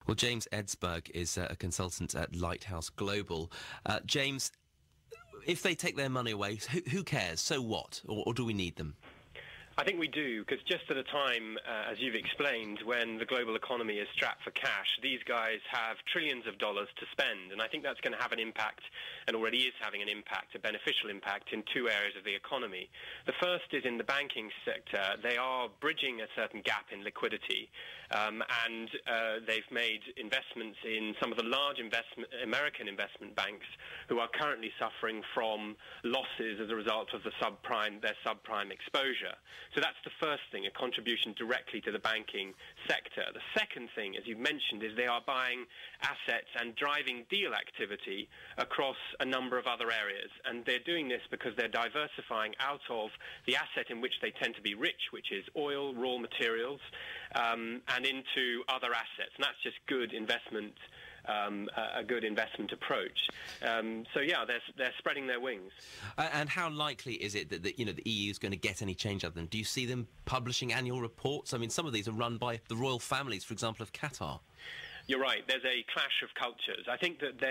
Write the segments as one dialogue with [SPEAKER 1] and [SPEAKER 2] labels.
[SPEAKER 1] Well, James Edsberg is a consultant at Lighthouse Global. James, if they take their money away, who cares? So what? Or do we need them?
[SPEAKER 2] I think we do, because just at a time, as you've explained, when the global economy is strapped for cash, these guys have trillions of dollars to spend, and I think that's going to have an impact, and already is having an impact, a beneficial impact, in two areas of the economy. The first is in the banking sector. They are bridging a certain gap in liquidity, and they've made investments in some of the large American investment banks who are currently suffering from losses as a result of their subprime exposure. So that's the first thing, a contribution directly to the banking sector. The second thing, as you've mentioned, is they are buying assets and driving deal activity across a number of other areas. And they're doing this because they're diversifying out of the asset in which they tend to be rich, which is oil, raw materials, and into other assets. And that's just good investment, a good investment approach. So yeah, they're spreading their wings.
[SPEAKER 1] And how likely is it that the EU is going to get any change out of them? Do you see them publishing annual reports? I mean, some of these are run by the royal families, for example, of Qatar.
[SPEAKER 2] You're right. There's a clash of cultures. I think that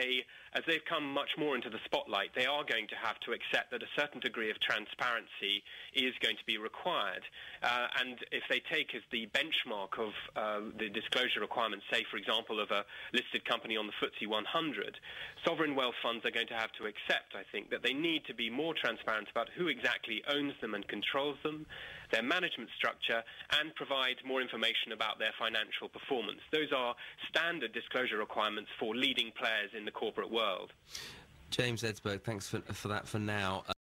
[SPEAKER 2] as they've come much more into the spotlight, they are going to have to accept that a certain degree of transparency is going to be required. And if they take as the benchmark of the disclosure requirements, say, for example, of a listed company on the FTSE 100, sovereign wealth funds are going to have to accept, I think, that they need to be more transparent about who exactly owns them and controls them, their management structure, and provide more information about their financial performance. Those are standard disclosure requirements for leading players in the corporate world.
[SPEAKER 1] James Edsberg, thanks for that for now.